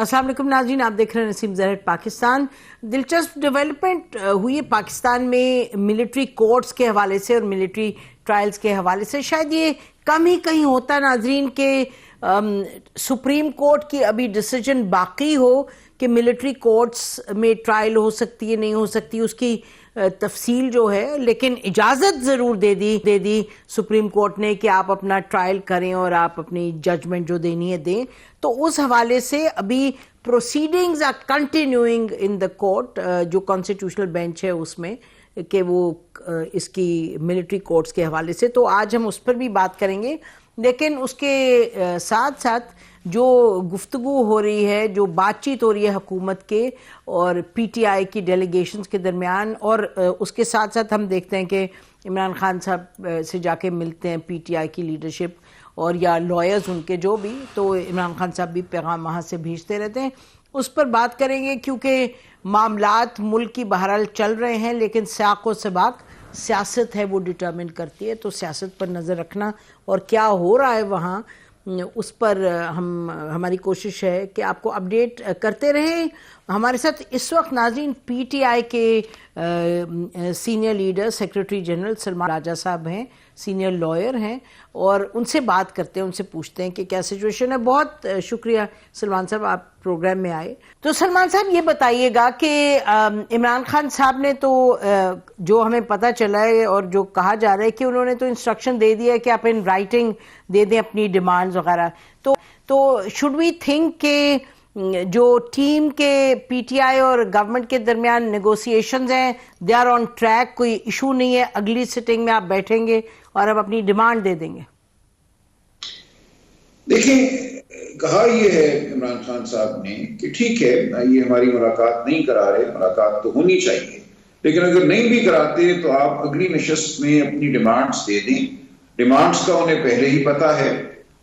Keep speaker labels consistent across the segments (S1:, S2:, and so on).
S1: السلام علیکم ناظرین، آپ دیکھ رہے ہیں نسیم زہر پاکستان۔ دلچسپ ڈیولپمنٹ ہوئی ہے پاکستان میں ملٹری کورٹس کے حوالے سے اور ملٹری ٹرائلز کے حوالے سے۔ شاید یہ کم ہی کہیں ہوتا ناظرین کہ سپریم کورٹ کی ابھی ڈیسیجن باقی ہو کہ ملٹری کورٹس میں ٹرائل ہو سکتی ہے نہیں ہو سکتی، اس کی تفصیل جو ہے، لیکن اجازت ضرور دے دی سپریم کورٹ نے کہ آپ اپنا ٹرائل کریں اور آپ اپنی ججمنٹ جو دینی ہے دیں۔ تو اس حوالے سے ابھی proceedings are continuing in the court, جو کانسٹیٹیوشنل بینچ ہے اس میں، کہ وہ اس کی ملٹری کورٹس کے حوالے سے، تو آج ہم اس پر بھی بات کریں گے۔ لیکن اس کے ساتھ ساتھ جو گفتگو ہو رہی ہے، جو بات چیت ہو رہی ہے حکومت کے اور پی ٹی آئی کی ڈیلیگیشنز کے درمیان، اور اس کے ساتھ ساتھ ہم دیکھتے ہیں کہ عمران خان صاحب سے جا کے ملتے ہیں پی ٹی آئی کی لیڈرشپ اور یا لائرز ان کے جو بھی، تو عمران خان صاحب بھی پیغام وہاں سے بھیجتے رہتے ہیں۔ اس پر بات کریں گے کیونکہ معاملات ملک کی بہرحال چل رہے ہیں، لیکن سیاق و سباق سیاست ہے، وہ ڈٹرمن کرتی ہے، تو سیاست پر نظر رکھنا اور کیا ہو رہا ہے وہاں، اس پر ہماری کوشش ہے کہ آپ کو اپڈیٹ کرتے رہیں۔ ہمارے ساتھ اس وقت ناظرین پی ٹی آئی کے senior leader secretary general Salman Raja صاحب ہیں، سینئر لائر ہیں، اور ان سے بات کرتے ہیں، ان سے پوچھتے ہیں کہ کیا سچویشن ہے۔ بہت شکریہ سلمان صاحب، آپ پروگرام میں آئے۔ تو سلمان صاحب یہ بتائیے گا کہ عمران خان صاحب نے تو جو ہمیں پتہ چلا ہے اور جو کہا جا رہا ہے کہ انہوں نے تو انسٹرکشن دے دیا ہے کہ آپ ان رائٹنگ دے دیں اپنی ڈیمانڈز وغیرہ، تو شوڈ وی تھنک کہ جو ٹیم کے پی ٹی آئی اور گورنمنٹ کے درمیان نیگوسیشنز ہیں، دے آر آن ٹریک، کوئی ایشو نہیں ہے، اگلی سٹنگ میں آپ بیٹھیں گے اور اب اپنی ڈیمانڈ دے دیں گے؟
S2: دیکھیں، کہا یہ ہے عمران خان صاحب نے کہ ٹھیک ہے یہ ہماری ملاقات نہیں کرا رہے، ملاقات تو ہونی چاہیے، لیکن اگر نہیں بھی کراتے تو آپ اگلی نشست میں اپنی ڈیمانڈز دے دیں۔ ڈیمانڈز کا انہیں پہلے ہی پتہ ہے،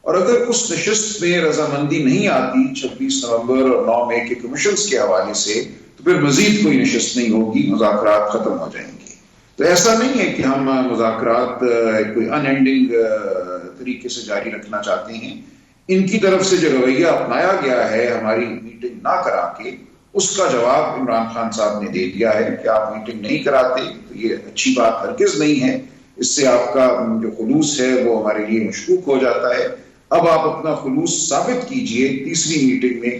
S2: اور اگر اس نشست میں رضامندی نہیں آتی 26 نومبر اور 9 مئی کے کمیشنز کے حوالے سے، تو پھر مزید کوئی نشست نہیں ہوگی، مذاکرات ختم ہو جائیں گے۔ تو ایسا نہیں ہے کہ ہم مذاکرات کوئی ان اینڈنگ طریقے سے جاری رکھنا چاہتے ہیں۔ ان کی طرف سے جو رویہ اپنایا گیا ہے ہماری میٹنگ نہ کرا کے، اس کا جواب عمران خان صاحب نے دے دیا ہے کہ آپ میٹنگ نہیں کراتے تو یہ اچھی بات ہرگز نہیں ہے، اس سے آپ کا جو خلوص ہے وہ ہمارے لیے مشکوک ہو جاتا ہے۔ اب آپ اپنا خلوص ثابت کیجئے تیسری میٹنگ میں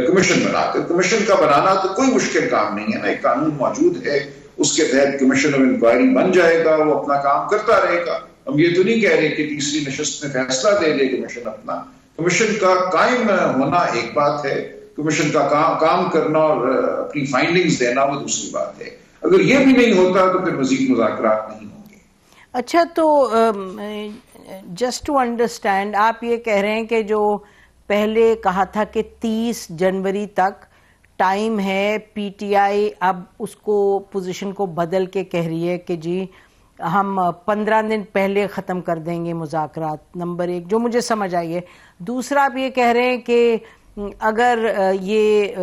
S2: کمیشن بنا کر۔ کمیشن کا بنانا تو کوئی مشکل کام نہیں ہے، ایک قانون موجود ہے، اس کے تحت کمیشن آف انکوائری بن جائے گا، وہ اپنا کام کرتا رہے گا۔ ہم یہ تو نہیں کہہ رہے کہ تیسری نشست میں فیصلہ دے دے کمیشن اپنا۔ کمیشن کا قائم ہونا ایک بات ہے، کمیشن کا کام کرنا اور اپنی فائنڈنگز دینا وہ دوسری بات ہے۔ اگر یہ بھی نہیں ہوتا تو پھر مزید مذاکرات نہیں ہوں گے۔
S1: اچھا، تو جسٹ ٹو انڈرسٹینڈ، آپ یہ کہہ رہے ہیں کہ جو پہلے کہا تھا کہ 30 جنوری تک ٹائم ہے، پی ٹی آئی اب اس کو پوزیشن کو بدل کے کہہ رہی ہے کہ جی ہم 15 دن پہلے ختم کر دیں گے مذاکرات، نمبر ایک جو مجھے سمجھ آئی ہے۔ دوسرا آپ یہ کہہ رہے ہیں کہ اگر یہ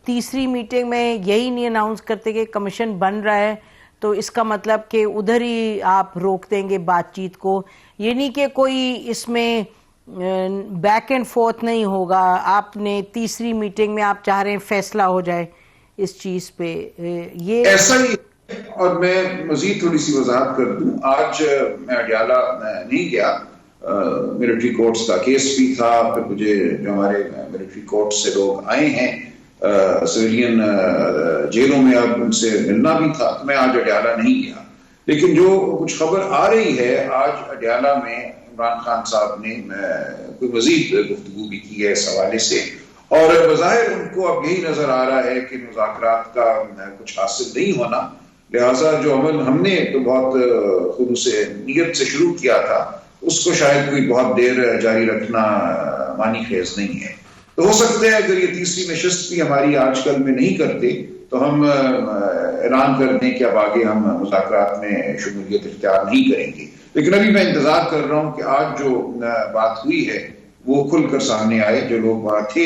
S1: تیسری میٹنگ میں یہی نہیں اناؤنس کرتے کہ کمیشن بن رہا ہے تو اس کا مطلب کہ ادھر ہی آپ روک دیں گے بات چیت کو، یہ نہیں کہ کوئی اس میں بیک اینڈ فورتھ نہیں ہوگا، آپ نے تیسری میٹنگ میں آپ چاہ رہے ہیں فیصلہ ہو جائے اس چیز پہ، یہ
S2: ایسا ہی۔ اور میں مزید تھوڑی سی وضاحت کر دوں، آج میں اڈیالہ نہیں گیا، ملٹری کورٹس کا کیس بھی تھا، پھر مجھے جو ہمارے ملٹری کورٹ سے لوگ آئے ہیں سویلین جیلوں میں، اب ان سے ملنا بھی تھا، تو میں آج اڈیالہ نہیں گیا۔ لیکن جو کچھ خبر آ رہی ہے، آج اڈیالہ میں عمران خان صاحب نے کوئی مزید گفتگو بھی کی ہے اس حوالے سے، اور بظاہر ان کو اب یہی نظر آ رہا ہے کہ مذاکرات کا کچھ حاصل نہیں ہونا، لہٰذا جو عمل ہم نے تو بہت خلوص نیت سے شروع کیا تھا، اس کو شاید کوئی بہت دیر جاری رکھنا معنی خیز نہیں ہے۔ تو ہو سکتا ہے اگر یہ تیسری نشست بھی ہماری آج کل میں نہیں کرتے تو ہم اعلان کر دیں کہ اب آگے ہم مذاکرات میں شمولیت اختیار نہیں کریں گے، لیکن ابھی میں انتظار کر رہا ہوں کہ آج جو بات ہوئی ہے وہ کھل کر سامنے آئے۔ جو لوگ وہاں تھے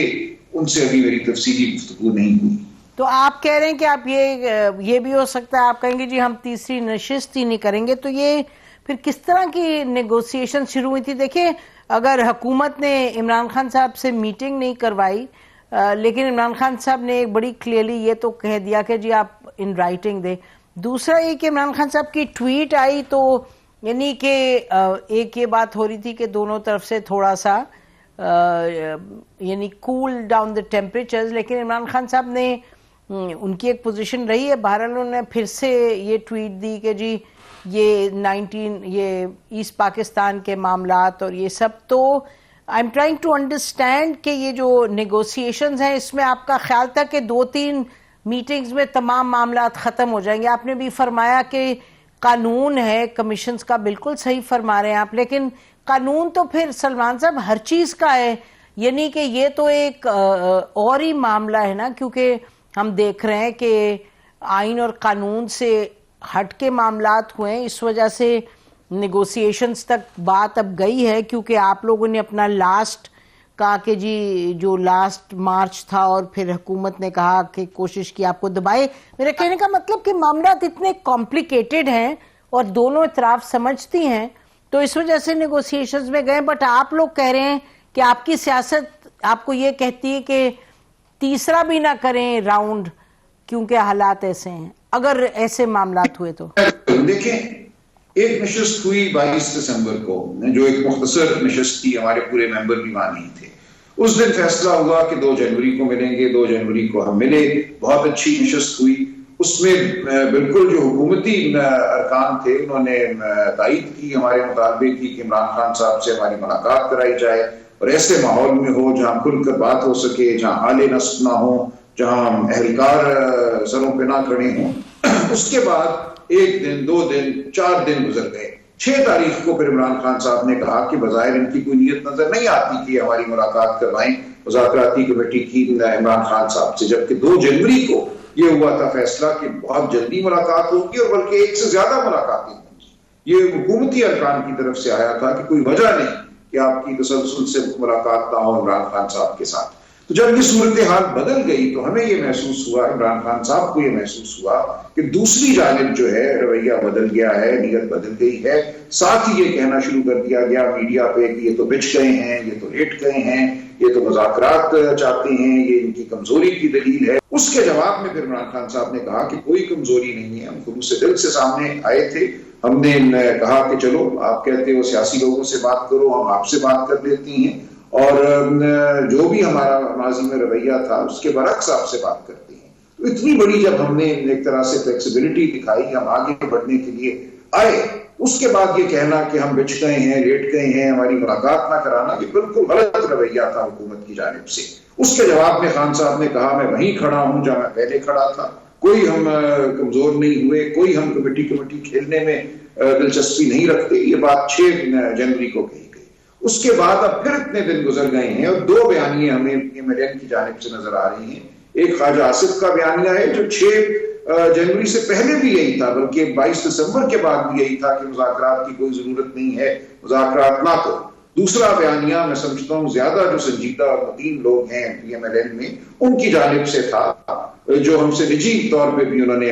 S2: ان سے ابھی میری تفصیلی گفتگو نہیں ہوئی۔
S1: تو آپ کہہ رہے ہیں کہ آپ یہ بھی ہو سکتا ہے آپ کہیں گے جی ہم تیسری نشست ہی نہیں کریں گے، تو یہ پھر کس طرح کی نیگوسیشن شروع ہوئی تھی؟ دیکھیں، اگر حکومت نے عمران خان صاحب سے میٹنگ نہیں کروائی لیکن عمران خان صاحب نے ایک بڑی کلیئرلی یہ تو کہہ دیا کہ جی آپ ان رائٹنگ دیں. دوسرا یہ کہ عمران خان صاحب کی ٹویٹ آئی تو یعنی کہ ایک یہ بات ہو رہی تھی کہ دونوں طرف سے تھوڑا سا یعنی کول ڈاؤن دا ٹیمپریچرز، لیکن عمران خان صاحب نے ان کی ایک پوزیشن رہی ہے. بہرحال انہوں نے پھر سے یہ ٹویٹ دی کہ جی یہ ایسٹ پاکستان کے معاملات اور یہ سب، تو I'm trying to understand کہ یہ جو نیگوسیشنز ہیں اس میں آپ کا خیال تھا کہ 2-3 میٹنگز میں تمام معاملات ختم ہو جائیں گے. آپ نے بھی فرمایا کہ قانون ہے کمیشنز کا، بالکل صحیح فرما رہے ہیں آپ، لیکن قانون تو پھر سلمان صاحب ہر چیز کا ہے، یعنی کہ یہ تو ایک اور ہی معاملہ ہے نا، کیونکہ ہم دیکھ رہے ہیں کہ آئین اور قانون سے ہٹ کے معاملات ہوئے ہیں. اس وجہ سے نیگوسیشنز تک بات اب گئی ہے، کیونکہ آپ لوگوں نے اپنا لاسٹ کہا کہ جی جو لاسٹ مارچ تھا اور پھر حکومت نے کہا کہ کوشش کی آپ کو دبائے. میرے کہنے کا مطلب کہ معاملات اتنے کمپلیکیٹڈ ہیں اور دونوں اطراف سمجھتی ہیں تو اس وجہ سے نیگوسیشنز میں گئے. بٹ آپ لوگ کہہ رہے ہیں کہ آپ کی سیاست آپ کو یہ کہتی ہے کہ تیسرا بھی نہ کریں راؤنڈ کیونکہ حالات ایسے ہیں، اگر ایسے معاملات ہوئے تو.
S2: دیکھیں، ایک نشست ہوئی 22 دسمبر کو، جو ایک مختصر نشست تھی، ہمارے پورے ممبر بھی وہاں نہیں تھے. اس دن فیصلہ ہوا کہ 2 جنوری کو ملیں گے، 2 جنوری کو ہم ملے. بہت اچھی نشست ہوئی. اس میں بالکل جو حکومتی ارکان تھے انہوں نے تائید کی ہمارے مطالبے کی کہ عمران خان صاحب سے ہماری ملاقات کرائی جائے اور ایسے ماحول میں ہو جہاں کھل کر بات ہو سکے، جہاں آلے نصب نہ ہو، جہاں اہلکار سروں پہ نہ کھڑے ہوں. اس کے بعد 1 دن 2 دن 4 دن گزر گئے. 6 تاریخ کو پھر عمران خان صاحب نے کہا کہ بظاہر ان کی کوئی نیت نظر نہیں آتی کہ ہماری ملاقات کروائیں مذاکراتی کمیٹی کی عمران خان صاحب سے، جبکہ 2 جنوری کو یہ ہوا تھا فیصلہ کہ بہت جلدی ملاقات ہوگی اور بلکہ 1 سے زیادہ ملاقاتیں ہوں گی. یہ حکومتی ارکان کی طرف سے آیا تھا کہ کوئی وجہ نہیں کہ آپ کی تسلسل سے ملاقات نہ ہو عمران خان صاحب کے ساتھ. تو جب یہ صورتحال بدل گئی تو ہمیں یہ محسوس ہوا، عمران خان صاحب کو یہ محسوس ہوا کہ دوسری جانب جو ہے رویہ بدل گیا ہے، نیت بدل گئی ہے. ساتھ ہی یہ کہنا شروع کر دیا گیا میڈیا پہ کہ یہ تو بچ گئے ہیں، یہ تو لیٹ گئے ہیں، یہ تو مذاکرات چاہتے ہیں، یہ ان کی کمزوری کی دلیل ہے. اس کے جواب میں پھر عمران خان صاحب نے کہا کہ کوئی کمزوری نہیں ہے، ہم خلوص دل سے سامنے آئے تھے. ہم نے کہا کہ چلو آپ کہتے ہو سیاسی لوگوں سے بات کرو، ہم آپ سے بات کر لیتی ہیں، اور جو بھی ہمارا ماضی میں رویہ تھا اس کے برعکس آپ سے بات کرتے ہیں. تو اتنی بڑی جب ہم نے ایک طرح سے فلیکسیبلٹی دکھائی، ہم آگے بڑھنے کے لیے آئے، اس کے بعد یہ کہنا کہ ہم بچ گئے ہیں، لیٹ گئے ہیں، ہماری ملاقات نہ کرانا، یہ بالکل غلط رویہ تھا حکومت کی جانب سے. اس کے جواب میں خان صاحب نے کہا میں وہیں کھڑا ہوں جہاں میں پہلے کھڑا تھا، کوئی ہم کمزور نہیں ہوئے، کوئی ہم کمیٹی کھیلنے میں دلچسپی نہیں رکھتے. یہ بات 6 جنوری کو کہی گئی. اس کے بعد اب پھر اتنے دن گزر گئے ہیں اور 2 بیانیے ہمیں MLN کی جانب سے نظر آ رہی ہیں. ایک خواجہ آصف کا بیانیہ ہے جو 6 جنوری سے پہلے بھی یہی تھا، بلکہ 22 دسمبر کے بعد بھی یہی تھا کہ مذاکرات کی کوئی ضرورت نہیں ہے، مذاکرات نہ کرو. دوسرا بیانیہ میں سمجھتا ہوں زیادہ جو سنجیدہ اور متین لوگ ہیں MLN میں ان کی جانب سے تھا، جو ہم سے نجی طور پہ بھی انہوں نے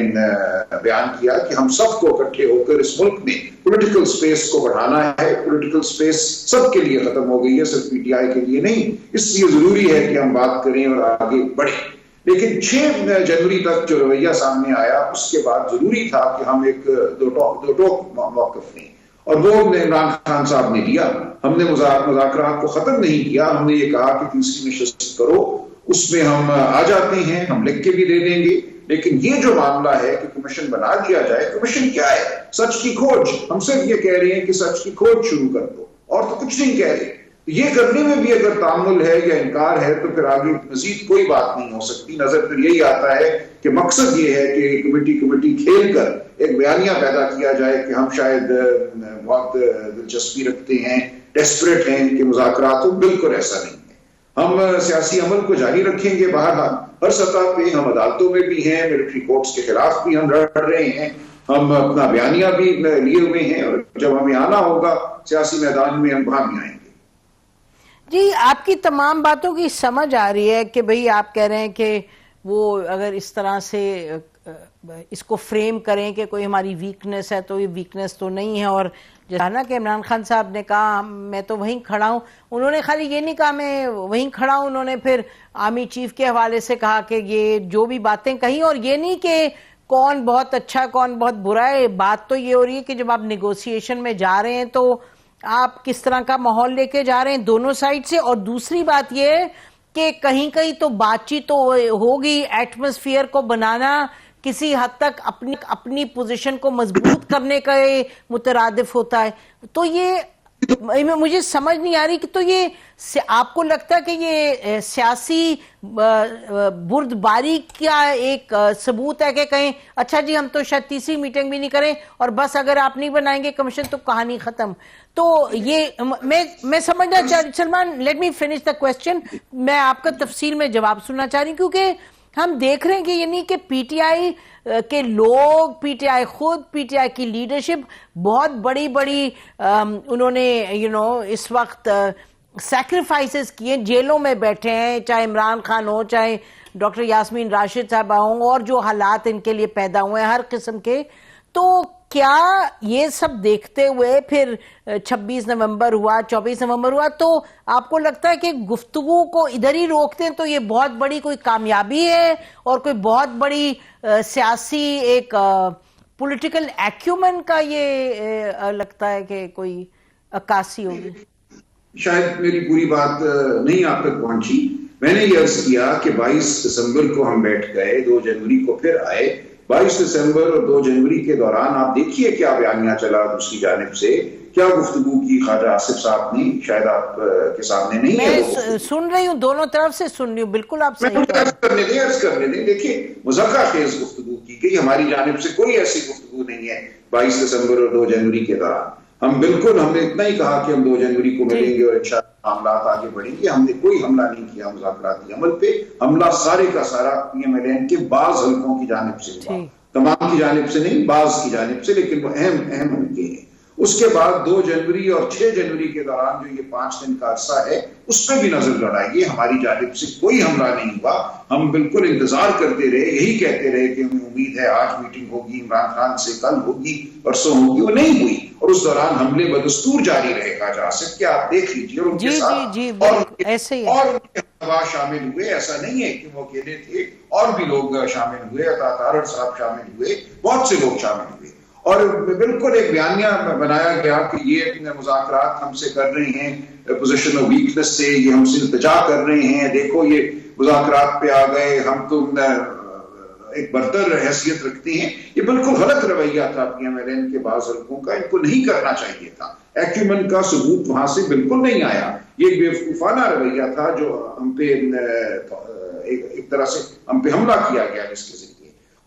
S2: بیان کیا کہ ہم سب کو اکٹھے ہو کر اس ملک میں پولیٹیکل سپیس کو بڑھانا ہے. پولیٹیکل سپیس سب کے لیے ختم ہو گئی ہے، صرف PTI کے لیے نہیں، اس لیے ضروری ہے کہ ہم بات کریں اور آگے بڑھیں. لیکن 6 جنوری تک جو رویہ سامنے آیا اس کے بعد ضروری تھا کہ ہم ایک دو ٹوک موقف لیں، اور وہ عمران خان صاحب نے لیا. ہم نے مذاکرات کو ختم نہیں کیا، ہم نے یہ کہا کہ تیسری نشست کرو، اس میں ہم آ جاتے ہیں، ہم لکھ کے بھی دے دیں گے. لیکن یہ جو معاملہ ہے کہ کمیشن بنا دیا جائے، کمیشن کیا ہے؟ سچ کی کھوج. ہم صرف یہ کہہ رہے ہیں کہ سچ کی کھوج شروع کر دو، اور تو کچھ نہیں کہہ رہے. یہ کرنے میں بھی اگر تعامل ہے یا انکار ہے تو پھر آگے مزید کوئی بات نہیں ہو سکتی. نظر پھر یہی آتا ہے کہ مقصد یہ ہے کہ کمیٹی کھیل کر ایک بیانیہ پیدا کیا جائے کہ ہم شاید بہت دلچسپی رکھتے ہیں، ڈیسپریٹ ہیں کہ مذاکرات ہو. بالکل ایسا نہیں ہے. ہم سیاسی عمل کو جاری رکھیں گے. بہرحال ہر سطح پہ ہم عدالتوں میں بھی ہیں، ملٹری کورٹس کے خلاف بھی ہم لڑ رہے ہیں، ہم اپنا بیانیہ بھی لیے ہوئے ہیں، اور جب ہمیں آنا ہوگا سیاسی میدان میں ہم وہاں بھی آئیں گے.
S1: جی، آپ کی تمام باتوں کی سمجھ آ رہی ہے کہ بھئی آپ کہہ رہے ہیں کہ وہ اگر اس طرح سے اس کو فریم کریں کہ کوئی ہماری ویکنس ہے تو یہ ویکنس تو نہیں ہے. اور جیسا نا کہ عمران خان صاحب نے کہا میں تو وہیں کھڑا ہوں, انہوں نے خالی یہ نہیں کہا میں وہیں کھڑا ہوں, انہوں نے پھر آرمی چیف کے حوالے سے کہا کہ یہ جو بھی باتیں کہیں, اور یہ نہیں کہ کون بہت اچھا کون بہت برا ہے, بات تو یہ ہو رہی ہے کہ جب آپ نیگوسیشن میں جا رہے ہیں تو آپ کس طرح کا ماحول لے کے جا رہے ہیں دونوں سائڈ سے. اور دوسری بات یہ ہے کہ کہیں کہیں تو بات چیت تو ہوگی, ایٹماسفیئر کو بنانا کسی حد تک اپنی پوزیشن کو مضبوط کرنے کا مترادف ہوتا ہے. تو یہ مجھے سمجھ نہیں آ رہی کہ تو یہ آپ کو لگتا ہے کہ یہ سیاسی بردباری کا ایک ثبوت ہے کہ کہیں اچھا جی ہم تو شاید تیسری میٹنگ بھی نہیں کریں اور بس اگر آپ نہیں بنائیں گے کمیشن تو کہانی ختم. تو یہ میں سمجھنا چاہ رہی, Salman let me finish the question, میں آپ کا تفصیل میں جواب سننا چاہ رہی ہوں کیونکہ ہم دیکھ رہے ہیں کہ یعنی کہ پی ٹی آئی کے لوگ, پی ٹی آئی خود, پی ٹی آئی کی لیڈرشپ بہت بڑی انہوں نے اس وقت سیکریفائسز کیے, جیلوں میں بیٹھے ہیں, چاہے عمران خان ہو, چاہے ڈاکٹر یاسمین راشد صاحبہ ہوں, اور جو حالات ان کے لیے پیدا ہوئے ہیں ہر قسم کے. تو کیا یہ سب دیکھتے ہوئے پھر 26 نومبر ہوا, 24 نومبر ہوا, تو آپ کو لگتا ہے کہ گفتگو کو ادھر ہی روکتے ہیں تو یہ بہت بڑی کوئی کامیابی ہے اور کوئی بہت بڑی سیاسی ایک پولیٹیکل ایکیومن کا یہ لگتا ہے کہ کوئی عکاسی ہوگی؟
S2: شاید میری پوری بات نہیں آپ تک پہنچی. میں نے یہ عرض کیا کہ 22 دسمبر کو ہم بیٹھ گئے, 2 جنوری کو پھر آئے. 22 دسمبر اور 2 جنوری کے دوران آپ دیکھیے کیا بیانیہ چلا دوسری جانب سے, کیا گفتگو کی خواجہ آصف صاحب نے, شاید آپ کے سامنے نہیں ہے.
S1: میں سن رہی ہوں, دونوں طرف سے سن رہی ہوں, بالکل آپ صحیح
S2: عرض کرنے دیں. دیکھیے مذاکرہ خیز گفتگو کی گئی, ہماری جانب سے کوئی ایسی گفتگو نہیں ہے 22 دسمبر اور 2 جنوری کے دوران. ہم نے اتنا ہی کہا کہ ہم 2 جنوری کو ملیں گے اور انشاءاللہ معاملات آگے بڑھیں گے. ہم نے کوئی حملہ نہیں کیا مذاکراتی عمل پہ. حملہ سارے کا سارا پی ایم ایل این کے بعض حلقوں کی جانب سے ہوا, تمام کی جانب سے نہیں, بعض کی جانب سے, لیکن وہ اہم حلقے ہیں. اس کے بعد 2 جنوری اور 6 جنوری کے دوران جو یہ 5 دن کا عرصہ ہے اس پہ بھی نظر لڑائیے. ہماری جانب سے کوئی حملہ نہیں ہوا. ہم بالکل انتظار کرتے رہے, یہی کہتے رہے کہ ہمیں امید ہے آج میٹنگ ہوگی عمران خان سے, کل ہوگی, پرسوں ہوگی. وہ نہیں ہوئی اور اس دوران حملے بدستور جاری رہے. کہا جا کہ آپ دیکھ لیجیے, اور ان کے ساتھ اور شامل ہوئے. ایسا نہیں ہے کہ وہ اکیلے تھے, اور بھی لوگ شامل ہوئے, عطا طارڑ صاحب شامل ہوئے, بہت سے لوگ شامل ہوئے. اور بالکل ایک بیانیہ بنایا گیا کہ یہ مذاکرات ہم سے کر رہے ہیں پوزیشن آف ویکنس سے, یہ ہم سے التجا کر رہے ہیں, دیکھو یہ مذاکرات پہ آ گئے, ہم تو ایک برتر حیثیت رکھتے ہیں. یہ بالکل غلط رویہ تھا پی ایم ایل این کے بعض حلقوں کا, ان کو نہیں کرنا چاہیے تھا. ایکیومن کا ثبوت وہاں سے بالکل نہیں آیا. یہ بیوقوفانہ رویہ تھا جو ہم پہ ایک طرح سے ہم پہ حملہ کیا گیا جس کے ذریعے.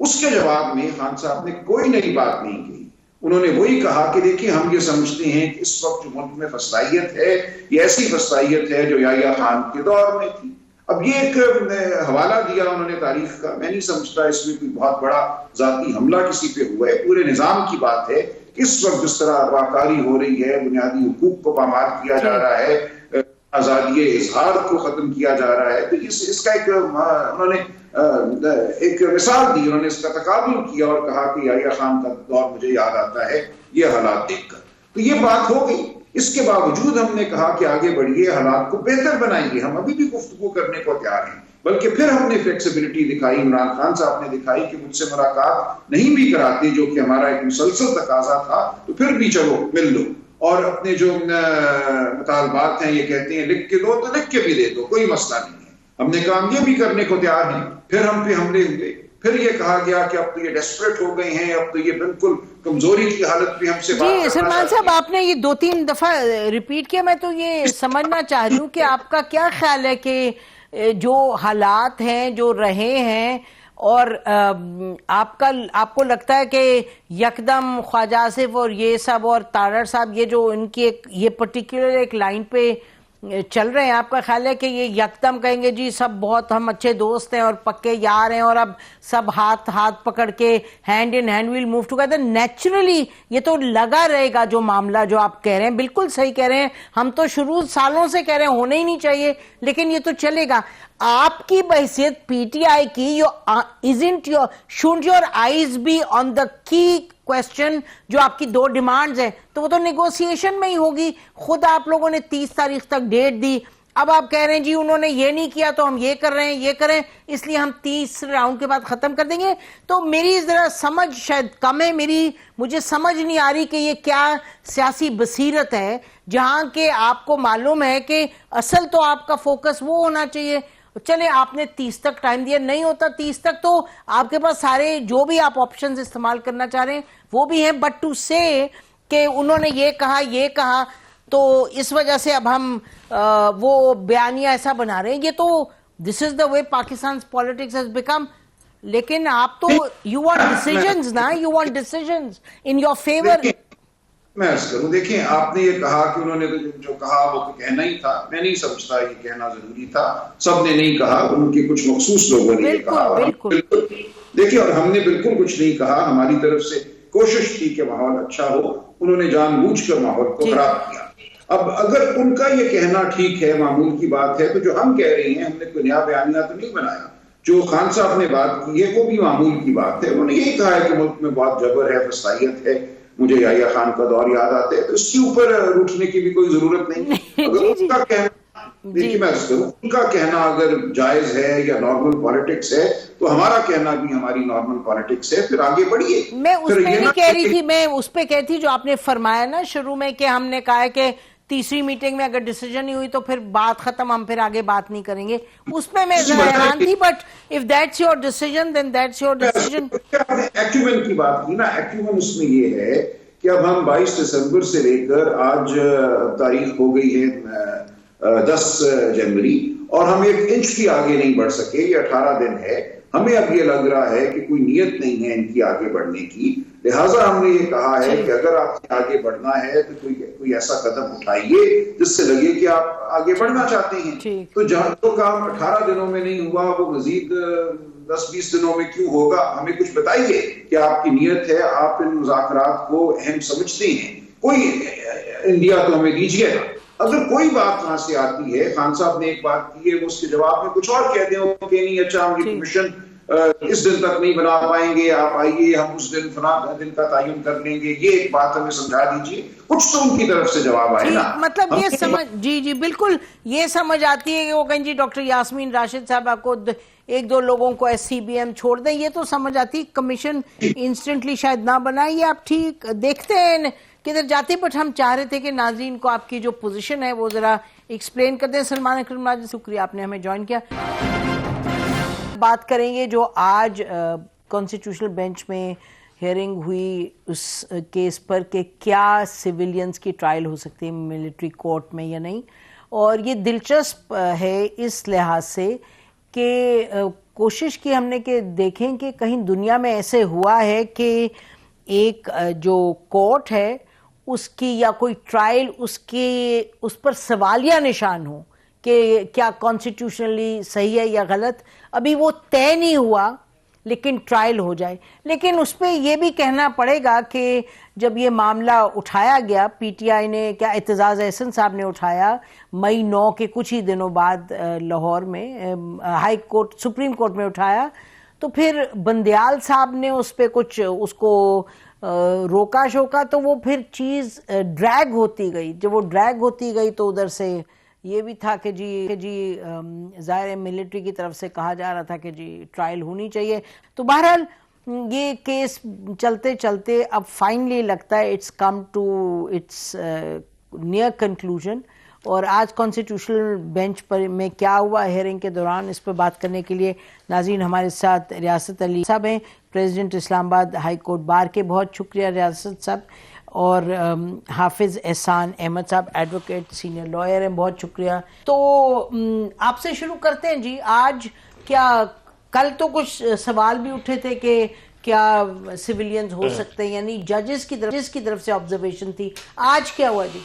S2: اس کے جواب میں خان صاحب نے کوئی نئی بات نہیں کی. انہوں نے وہی کہا کہ دیکھیں ہم یہ سمجھتے ہیں کہ اس وقت جو ملک میں فسطائیت ہے یہ ایسی فسطائیت ہے جو یحییٰ خان کے دور میں تھی. اب یہ ایک حوالہ دیا انہوں نے تاریخ کا. میں نہیں سمجھتا اس میں کوئی بہت بڑا ذاتی حملہ کسی پہ ہوا ہے. پورے نظام کی بات ہے کہ اس وقت جس طرح رواکاری ہو رہی ہے, بنیادی حقوق کو پامال کیا جا رہا ہے, آزادی اظہار کو ختم کیا جا رہا ہے, تو اس کا ایک انہوں نے ایک مثال دی, انہوں نے اس کا تقابل کیا اور کہا کہ یحییٰ خان کا دور مجھے یاد آتا ہے یہ حالات دیکھ کر. تو یہ بات ہو گئی. اس کے باوجود ہم نے کہا کہ آگے بڑھیے, حالات کو بہتر بنائیں گے, ہم ابھی بھی گفتگو کرنے کو تیار ہیں. بلکہ پھر ہم نے فلیکسیبلٹی دکھائی, عمران خان صاحب نے دکھائی کہ مجھ سے ملاقات نہیں بھی کراتے جو کہ ہمارا ایک مسلسل تقاضا تھا, تو پھر بھی چلو مل لو, اور اپنے جو مطالبات ہیں یہ کہتے ہیں لکھ کے دو تو لکھ کے بھی دے دو, کوئی مسئلہ نہیں ہے. ہم نے کہا یہ بھی کرنے کو تیار ہیں. پھر ہم پہ حملے ہوئے, پھر یہ کہا گیا کہ اب تو یہ ڈیسپریٹ ہو گئے ہیں, اب تو یہ بالکل کمزوری کی حالت پہ ہم سے بات.
S1: جی سلمان صاحب, آپ نے یہ 2-3 دفعہ ریپیٹ کیا. میں تو یہ سمجھنا چاہ رہی ہوں کہ آپ کا کیا خیال ہے کہ جو حالات ہیں جو رہے ہیں, اور آپ کو لگتا ہے کہ یکدم خواجہ آصف اور یہ سب اور طارڑ صاحب یہ جو ان کی یہ پرٹیکولر ایک لائن پہ چل رہے ہیں, آپ کا خیال ہے کہ یہ یکدم کہیں گے جی سب بہت ہم اچھے دوست ہیں اور پکے یار ہیں اور اب سب ہاتھ پکڑ کے hand in hand will move together? Naturally یہ تو لگا رہے گا جو معاملہ جو آپ کہہ رہے ہیں, بالکل صحیح کہہ رہے ہیں. ہم تو شروع سالوں سے کہہ رہے ہیں ہونا ہی نہیں چاہیے, لیکن یہ تو چلے گا. آپ کی بحثیت پی ٹی آئی کی shouldn't your eyes be on the key question جو آپ کی 2 ڈیمانڈز ہیں تو وہ تو نیگوسیشن میں ہی ہوگی. خود آپ لوگوں نے 30 تاریخ تک ڈیٹ دی, اب آپ کہہ رہے ہیں جی انہوں نے یہ نہیں کیا تو ہم یہ کر رہے ہیں, یہ کریں اس لیے ہم 30 راؤنڈ کے بعد ختم کر دیں گے. تو میری ذرا سمجھ شاید کم ہے, مجھے سمجھ نہیں آ رہی کہ یہ کیا سیاسی بصیرت ہے جہاں کہ آپ کو معلوم ہے کہ اصل تو آپ کا فوکس وہ ہونا چاہیے. چلے آپ نے 30 تک ٹائم دیا, نہیں ہوتا 30 تک تو آپ کے پاس سارے جو بھی آپ آپشنز استعمال کرنا چاہ رہے ہیں وہ بھی ہیں, بٹ ٹو سے کہ انہوں نے یہ کہا تو اس وجہ سے اب ہم وہ بیانیہ ایسا بنا رہے ہیں. یہ تو دس از دا وے پاکستان پالیٹکس ہیز بیکم. لیکن آپ تو یو وانٹ ڈیسیجنز نا, you want decisions in your favour.
S2: میں عرض کروں, دیکھیں آپ نے یہ کہا کہ انہوں نے جو کہا وہ تو کہنا ہی تھا, میں نہیں سمجھتا یہ کہنا ضروری تھا, سب نے نہیں کہا, ان کے کچھ مخصوص لوگوں نے یہ کہا. دیکھیں اور ہم نے بالکل کچھ نہیں کہا, ہماری طرف سے کوشش تھی کہ ماحول اچھا ہو, انہوں نے جان بوجھ کر ماحول کو خراب کیا. اب اگر ان کا یہ کہنا ٹھیک ہے, معمول کی بات ہے, تو جو ہم کہہ رہے ہیں, ہم نے کوئی نیا بیانیہ تو نہیں بنایا. جو خان صاحب نے بات کی ہے وہ بھی معمول کی بات ہے. انہوں نے یہی کہا ہے کہ ملک میں بہت جبر ہے, فسائیت ہے, مجھے یحییٰ خان کا دور یاد آتا ہے, تو اس کے اوپر روٹنے کی بھی کوئی ضرورت نہیں. اگر ان کا کہنا, دیکھیے میں عرض کروں, ان کا کہنا اگر جائز ہے یا نارمل پالیٹکس ہے تو ہمارا کہنا بھی ہماری نارمل پالیٹکس ہے, پھر آگے بڑھیے.
S1: میں اس پہ نہیں کہہ رہی تھی, میں اس پہ کہتی تھی جو آپ نے فرمایا نا شروع میں کہ ہم نے کہا ہے کہ تیسری میٹنگ میں اگر ڈیسیجن نہیں ہوئی تو پھر بات ختم, ہم پھر آگے بات نہیں کریں گے. اس پہ میں ذرا حیران تھی, but if that's your decision then that's your decision.
S2: ایکٹیومن کی بات کی نا, ایکٹیومن اس میں یہ ہے کہ اب ہم 22 دسمبر سے لے کر آج تاریخ ہو گئی ہے 10 جنوری, اور ہم 1 انچ کی آگے نہیں بڑھ سکے. یہ 18 دن ہے, ہمیں اب یہ لگ رہا ہے کہ کوئی نیت نہیں ہے ان کی آگے بڑھنے کی. لہٰذا ہم نے یہ کہا ہے کہ اگر آپ کو آگے بڑھنا ہے تو کوئی ایسا قدم اٹھائیے جس سے لگے کہ آپ آگے بڑھنا چاہتے ہیں. تو جہاں تو کام 18 دنوں میں نہیں ہوا وہ مزید 10-20 دنوں میں کیوں ہوگا؟ ہمیں کچھ بتائیے کہ آپ کی نیت ہے, آپ ان مذاکرات کو اہم سمجھتے ہیں. کوئی انڈیا تو ہمیں دیجیے گا. اگر کوئی بات وہاں سے آتی ہے, خان صاحب نے ایک بات کی ہے, وہ اس کے جواب میں کچھ اور کہتے ہیں کہ نہیں اچھا ہم یہ کمیشن اس دن تک نہیں بنا پائیں گے, آپ آئیے ہم اس دن فلاں دن کا تعین کر لیں گے, یہ ایک بات ہمیں سمجھا دیجیے. کچھ تو ان کی طرف سے جواب آئے نا.
S1: مطلب یہ سمجھ, جی بالکل یہ سمجھ آتی ہے کہ وہ کہیں جی ڈاکٹر یاسمین راشد صاحبہ کو 1-2 لوگوں کو SCBM چھوڑ دیں, یہ تو سمجھ آتی. کمیشن انسٹنٹلی شاید نہ بنائے, یہ آپ ٹھیک دیکھتے ہیں کدھر جاتے, بٹ ہم چاہ رہے تھے کہ ناظرین کو آپ کی جو پوزیشن ہے وہ ذرا ایکسپلین کر دیں. سلمان اکرم راجہ, شکریہ آپ نے ہمیں جوائن کیا. بات کریں گے جو آج کانسٹیٹیوشنل بینچ میں ہیئرنگ ہوئی اس کیس پر کہ کیا سیویلینز کی ٹرائل ہو سکتی ہے ملٹری کورٹ میں یا نہیں. اور یہ دلچسپ ہے اس لحاظ سے کہ کوشش کی ہم نے کہ دیکھیں کہ کہیں دنیا میں ایسے ہوا ہے کہ ایک جو کورٹ ہے اس کی یا کوئی ٹرائل اس پر سوالیہ نشان ہو کہ کیا کانسٹیٹیوشنلی صحیح ہے یا غلط. ابھی وہ طے نہیں ہوا لیکن ٹرائل ہو جائے. لیکن اس پہ یہ بھی کہنا پڑے گا کہ جب یہ معاملہ اٹھایا گیا, پی ٹی آئی نے, کیا اعتزاز احسن صاحب نے اٹھایا مئی 9 کے کچھ ہی دنوں بعد لاہور میں ہائی کورٹ سپریم کورٹ میں اٹھایا, تو پھر بندیال صاحب نے اس پہ کچھ اس کو روکا شوکا, تو وہ پھر چیز ڈریگ ہوتی گئی. جب وہ ڈریگ ہوتی گئی تو ادھر سے یہ بھی تھا کہ جی ظاہر ملٹری کی طرف سے کہا جا رہا تھا کہ جی ٹرائل ہونی چاہیے. تو بہرحال یہ کیس چلتے چلتے اب فائنلی لگتا ہے it's come to it's near conclusion. اور آج کانسٹیٹیوشنل بینچ پر میں کیا ہوا ہیئرنگ کے دوران, اس پہ بات کرنے کے لیے ناظرین ہمارے ساتھ ریاست علی صاحب ہیں, پریزیڈنٹ اسلام آباد ہائی کورٹ بار کے. بہت شکریہ ریاست صاحب. اور حافظ احسان احمد صاحب ایڈوکیٹ سینئر لائر ہیں, بہت شکریہ. تو آپ سے شروع کرتے ہیں جی. آج کیا, کل تو کچھ سوال بھی اٹھے تھے کہ کیا سیویلینز ہو سکتے ہیں, یعنی ججز کی طرف سے آبزرویشن تھی. آج کیا ہوا جی؟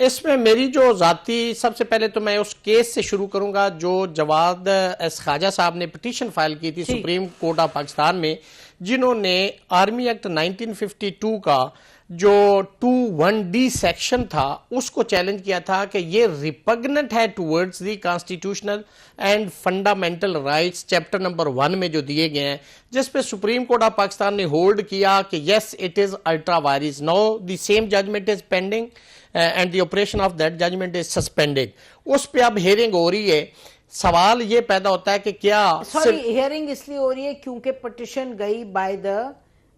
S3: اس میں میری جو ذاتی, سب سے پہلے تو میں اس کیس سے شروع کروں گا جو جواد ایس خواجہ صاحب نے پٹیشن فائل کی تھی سپریم کورٹ آف پاکستان میں, جنہوں نے آرمی ایکٹ 1952 کا جو 21D سیکشن تھا اس کو چیلنج کیا تھا کہ یہ ریپگننٹ ہے towards the constitutional and fundamental rights chapter number 1 میں جو دیے گئے ہیں، جس پہ سپریم کورٹ آف پاکستان نے ہولڈ کیا کہ yes it is ultra vires. Now the same judgment is pending and the operation of that judgment is suspended. اس پہ اب ہیئرنگ ہو رہی ہے. سوال یہ پیدا ہوتا ہے کہ کیا
S1: ہیئرنگ اس لیے ہو رہی ہے کیونکہ پٹیشن گئی by the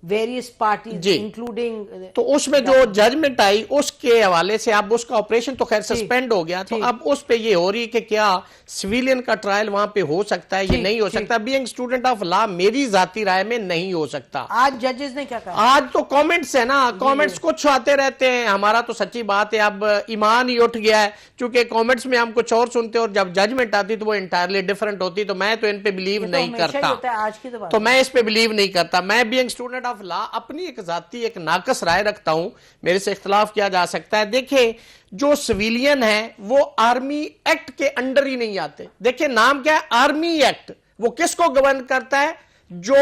S1: various parties including,
S3: تو اس میں جو ججمنٹ آئی اس کے حوالے سے اب اس کا آپریشن تو خیر سسپینڈ ہو گیا. تو اب اس پہ یہ ہو رہی ہے کہ کیا سویلین کا ٹرائل وہاں پہ ہو سکتا ہے یا نہیں ہو سکتا. بینگ اسٹوڈنٹ آف لا میری ذاتی رائے میں نہیں ہو سکتا.
S1: آج ججز نے کیا کہا؟
S3: آج تو کامنٹس ہے نا، کامنٹس کچھ آتے رہتے ہیں. ہمارا تو سچی بات ہے اب ایمان ہی اٹھ گیا ہے، چونکہ کامنٹس میں ہم کچھ اور سنتے اور جب ججمنٹ آتی تو وہ انٹائرلی ڈیفرنٹ ہوتی. تو میں تو ان پہ بلیو نہیں کرتا، تو میں اس پہ بلیو نہیں کرتا. میں بینگ اسٹوڈنٹ آف لا اپنی ایک ذاتی ایک ناقص رائے رکھتا ہوں، میرے سے اختلاف کیا جا سکتا ہے. دیکھیں جو سویلین ہیں وہ آرمی ایکٹ کے انڈر ہی نہیں آتے. دیکھیں نام کیا ہے، آرمی ایکٹ. وہ کس کو گورن کرتا ہے؟ جو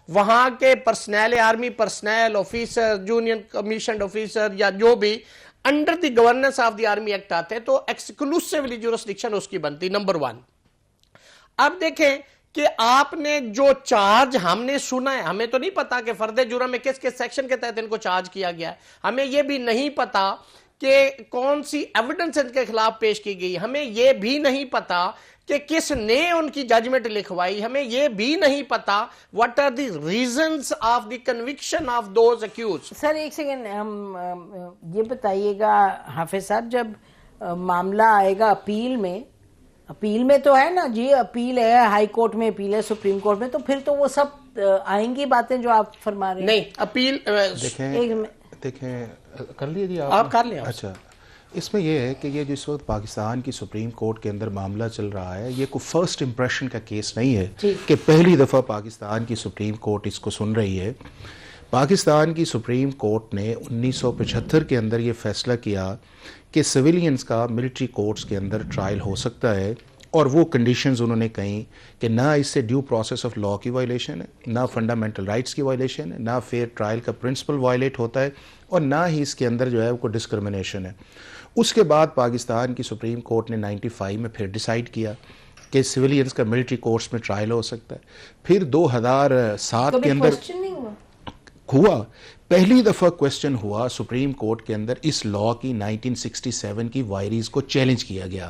S3: وہاں کے personal army personnel officer, union commissioned officer یا جو بھی under the governance of the army act آتے ہیں تو ایکسکلوسیولی جورسڈکشن اس کی بنتی. نمبر 1. اب دیکھیں کہ آپ نے جو چارج ہم نے سنا ہے، ہمیں تو نہیں پتا کہ فرد جرم میں کس کس سیکشن کے تحت ان کو چارج کیا گیا ہے. ہمیں یہ بھی نہیں پتا کہ کون سی ایویڈنس ان کے خلاف پیش کی گئی. ہمیں یہ بھی نہیں پتا کہ کس نے ان کی ججمنٹ لکھوائی. ہمیں یہ بھی نہیں پتا what are the reasons of the conviction of those accused.
S1: سر ایک سیکنڈ، ہم یہ بتائیے گا حافظ صاحب، جب معاملہ آئے گا اپیل میں تو ہے نا جی، اپیل ہے ہائی کورٹ میں، اپیل ہے سپریم کورٹ میں، تو پھر تو وہ سب آئیں گی باتیں جو آپ فرما رہے ہیں.
S3: نہیں اپیل
S4: دیکھیں کر لیجیے
S3: آپ کر لیں.
S4: اچھا، اس میں یہ ہے کہ یہ جس وقت پاکستان کی سپریم کورٹ کے اندر معاملہ چل رہا ہے، یہ کوئی فرسٹ امپریشن کا کیس نہیں ہے کہ پہلی دفعہ پاکستان کی سپریم کورٹ اس کو سن رہی ہے. پاکستان کی سپریم کورٹ نے 1975 کے اندر یہ فیصلہ کیا کہ سویلینز کا ملٹری کورٹس کے اندر ٹرائل ہو سکتا ہے، اور وہ کنڈیشنز انہوں نے کہیں کہ نہ اس سے ڈیو پروسیس آف لا کی وائلیشن ہے، نہ فنڈامنٹل رائٹس کی وائلیشن ہے، نہ فیئر ٹرائل کا پرنسپل وائلیٹ ہوتا ہے، اور نہ ہی اس کے اندر جو ہے وہ کوئی ڈسکرمنیشن ہے. اس کے بعد پاکستان کی سپریم کورٹ نے 95 میں پھر ڈیسائیڈ کیا کہ سویلینز کا ملٹری کورٹس میں ٹرائل ہو سکتا ہے. پھر 2007 کے اندر ہوا، پہلی دفعہ کوسچن ہوا سپریم کورٹ کے اندر اس لا کی 1967 کی وائریز کو چیلنج کیا گیا.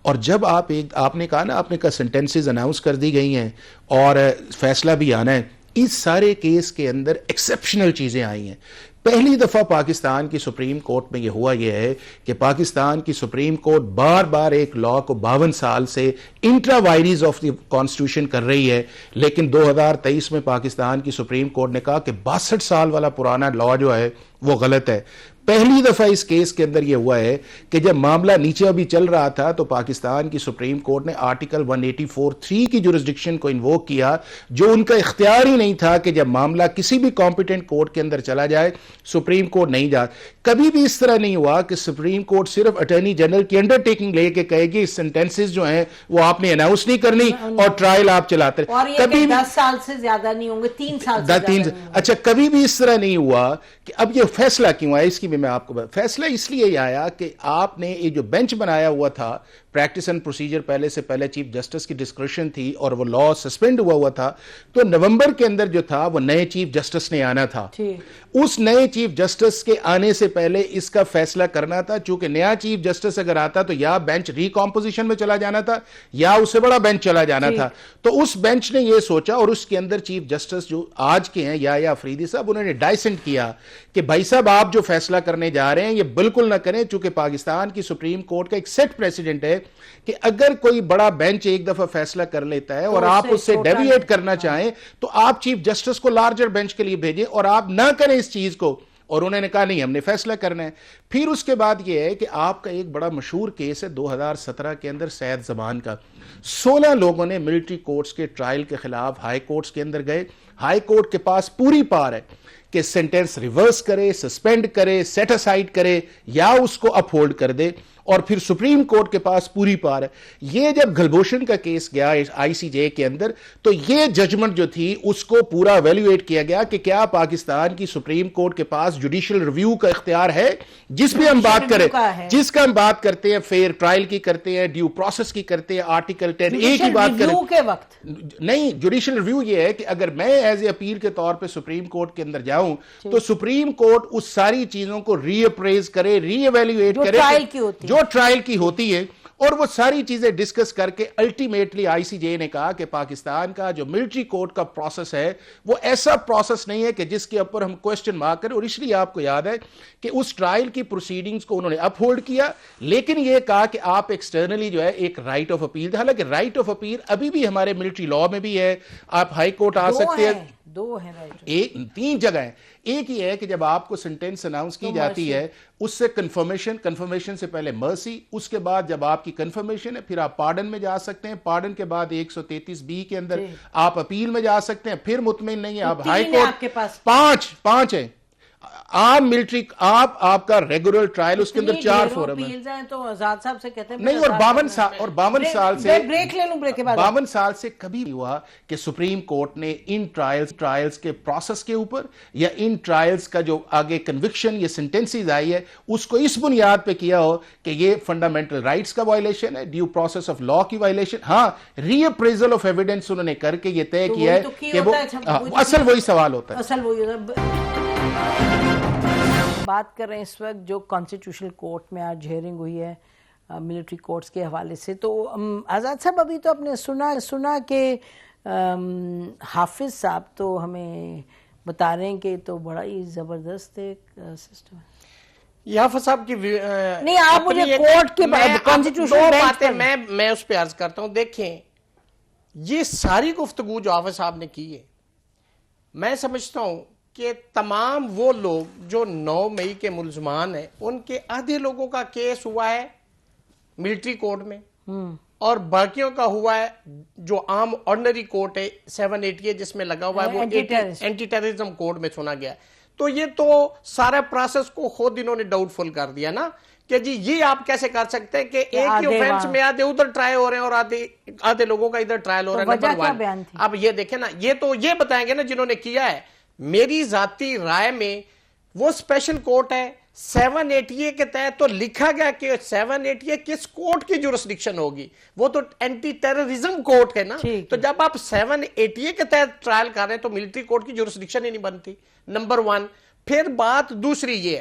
S4: اور جب آپ نے کہا نا، آپ نے کہا سینٹنسز اناؤنس کر دی گئی ہیں اور فیصلہ بھی آنا ہے، اس سارے کیس کے اندر ایکسیپشنل چیزیں آئی ہیں. پہلی دفعہ پاکستان کی سپریم کورٹ میں یہ ہوا یہ ہے کہ پاکستان کی سپریم کورٹ بار بار ایک لا کو 52 سال سے intra vires of the constitution کر رہی ہے، لیکن 2023 میں پاکستان کی سپریم کورٹ نے کہا کہ 62 سال والا پرانا لا جو ہے وہ غلط ہے. پہلی دفعہ اس کیس کے اندر یہ ہوا ہے کہ جب معاملہ نیچے ابھی چل رہا تھا تو پاکستان کی سپریم کورٹ نے آرٹیکل 184(3) کی جورسڈکشن کو انووک کیا، جو ان کا اختیار ہی نہیں تھا کہ جب معاملہ کسی بھی کمپیٹنٹ کورٹ کے اندر چلا جائے سپریم کورٹ نہیں جا. کبھی بھی اس طرح نہیں ہوا کہ سپریم کورٹ صرف اٹارنی جنرل کی انڈرٹیکنگ لے کے کہے گی سینٹنسز جو ہیں وہ آپ نے اناؤنس نہیں کرنی اور ٹرائل آپ چلاتے رہے.
S1: کبھی 10 سال سے زیادہ نہیں ہوں گے، 3 سال سے.
S4: اچھا، کبھی بھی اس طرح نہیں ہوا کہ اب یہ فیصلہ کیوں آیا، اس کی بھی میں آپ کو فیصلہ اس لیے آیا کہ آپ نے یہ جو بینچ بنایا ہوا تھا، پریکٹس اینڈ پروسیجر پہلے سے پہلے چیف جسٹس کی ڈسکریشن تھی اور وہ لا سسپینڈ ہوا تھا، تو نومبر کے اندر جو تھا وہ نئے چیف جسٹس نے آنا تھا. اس نئے چیف جسٹس کے آنے سے پہلے اس کا فیصلہ کرنا تھا، چونکہ نیا چیف جسٹس اگر آتا تو یا بینچ ریکمپوزیشن میں چلا جانا تھا یا اس سے بڑا بینچ چلا جانا تھا. تو اس بینچ نے یہ سوچا اور اس کے اندر چیف جسٹس جو آج کے ہیں یا افریدی صاحب، انہوں نے ڈائسنٹ کیا کہ بھائی صاحب آپ جو فیصلہ کرنے جا رہے ہیں یہ بالکل نہ کریں، چونکہ پاکستان کی سپریم کورٹ کا ایک سیٹ پریسیڈنٹ ہے کہ اگر کوئی بڑا بینچ ایک دفعہ فیصلہ کر لیتا ہے اور آپ اس سے ڈیویٹ کرنا چاہیں تو آپ چیف جسٹس کو لارجر بینچ کے لیے بھیجیں اور آپ نہ کریں اس چیز کو. اور انہوں نے کہا نہیں، ہم نے فیصلہ کرنا ہے. پھر اس کے بعد یہ ہے کہ آپ کا ایک بڑا مشہور کیس ہے 2017 کے اندر سید زمان کا. 16 لوگوں نے ملٹری کورٹس کے ٹرائل کے خلاف ہائی کورٹس کے اندر گئے. ہائی کورٹ کے پاس پوری پار ہے کہ سینٹنس ریورس کرے، سسپینڈ کرے، سیٹ اسائڈ کرے یا اس کو اپ ہولڈ کر دے. اور پھر سپریم کورٹ کے پاس پوری پار ہے. یہ جب گلبھوشن کا کیس گیا آئی سی جے کے اندر تو یہ ججمنٹ جو تھی اس کو پورا ایویلویٹ کیا گیا کہ کیا پاکستان کی سپریم کورٹ کے پاس جوڈیشل ریویو کا اختیار ہے. جس بھی ہم بات کریں, جس کا ہم بات کرتے ہیں فیئر ٹرائل کی کرتے ہیں, ڈیو پروسیس کی کرتے ہیں, آرٹیکل 10A کی بات کریں
S1: کے وقت
S4: نہیں. جوڈیشل ریویو یہ ہے کہ اگر میں ایز اے اپیل کے طور پہ سپریم کورٹ کے اندر جاؤں تو سپریم کورٹ اس ساری چیزوں کو ری اپریز کرے, ری ایویلویٹ کرے جو ٹرائل کی ہوتی ہے, اور وہ ساری چیزیں ڈسکس کر کے الٹیمیٹلی آئی سی جے نے کہا کہ پاکستان کا جو ملٹری کورٹ کا پروسیس ہے وہ ایسا پروسیس نہیں ہے کہ جس کے اوپر ہم کوسچن مارک کریں. اور اس لیے آپ کو یاد ہے کہ اس ٹرائل کی پروسیڈنگز کو انہوں نے اپ ہولڈ کیا, لیکن یہ کہا کہ آپ ایکسٹرنلی جو ہے ایک رائٹ آف اپیل, حالانکہ رائٹ آف اپیل ابھی بھی ہمارے ملٹری لا میں بھی ہے. آپ ہائی کورٹ آ سکتے ہیں,
S1: دو ہیں,
S4: 3 جگہ ہیں. ایک یہ ہے کہ جب آپ کو سنٹینس اناؤنس کی جاتی ہے اس سے کنفرمیشن سے پہلے مرسی, اس کے بعد جب آپ کی کنفرمیشن ہے پھر آپ پارڈن میں جا سکتے ہیں, پارڈن کے بعد 133B کے اندر آپ اپیل میں جا سکتے ہیں, پھر مطمئن نہیں ہے آپ ہائی کورٹ, 5 ہیں عام ملٹری, آپ کا ریگولر ٹرائل اس کے اندر 4 فورم ہیں.
S1: تو آزاد صاحب سے کہتے ہیں
S4: نہیں, اور 52 سال سے
S1: بریک لے لوں, بریک کے بعد
S4: 52 سال سے کبھی نہیں ہوا کہ سپریم کورٹ نے ان ٹرائلز کے پروسیس کے اوپر یا ان ٹرائلز کا جو آگے کنوکشن یا سینٹنسز آئی ہے اس کو اس بنیاد پہ کیا ہو کہ یہ فنڈامنٹل رائٹس کا وائلیشن ہے, ڈیو پروسیس آف لا کی وائلیشن. ہاں, ری اپریزل آف ایویڈنس انہوں نے کر کے یہ طے کیا ہے کہ وہ اصل وہی سوال ہوتا ہے.
S1: اصل وہی بات کر رہے ہیں اس وقت جو کانسٹیٹیوشنل کورٹ میں آج ہیئرنگ ہوئی ہے ملٹری کورٹس کے حوالے سے. تو آزاد صاحب ابھی تو آپ نے سنا کہ حافظ صاحب تو ہمیں بتا رہے ہیں کہ تو بڑا ہی زبردست ایک سسٹم ہے.
S3: یہ حافظ صاحب کی
S1: نہیں, آپ مجھے کورٹ کے
S3: دو باتیں میں اس پہ عرض کرتا ہوں. دیکھیں, یہ ساری گفتگو جو حافظ صاحب نے کی ہے, میں سمجھتا ہوں کہ تمام وہ لوگ جو 9 مئی کے ملزمان ہیں ان کے آدھے لوگوں کا کیس ہوا ہے ملٹری کورٹ میں, اور باقیوں کا ہوا ہے جو عام آرڈنری کورٹ ہے 788 جس میں لگا ہوا ہے وہ اینٹی ٹیررزم کورٹ میں سنا گیا. تو یہ تو سارا پروسیس کو خود انہوں نے ڈاؤٹ فل کر دیا نا کہ جی یہ آپ کیسے کر سکتے ہیں کہ ایک ہی اوفینس میں آدھے ادھر ٹرائی ہو رہے ہیں اور آدھے لوگوں کا ادھر ٹرائل ہو رہا ہے. نمبر 1 اب یہ دیکھیں نا, یہ تو یہ بتائیں گے نا جنہوں نے کیا ہے. میری ذاتی رائے میں وہ اسپیشل کورٹ ہے 788 کے تحت تو لکھا گیا کہ 788 کس کورٹ کی جورسڈکشن ہوگی, وہ تو اینٹی ٹیررزم کورٹ ہے نا. تو جب آپ 788 کے تحت ٹرائل کر رہے ہیں تو ملٹری کورٹ کی جورسڈکشن ہی نہیں بنتی, نمبر 1. پھر بات دوسری یہ,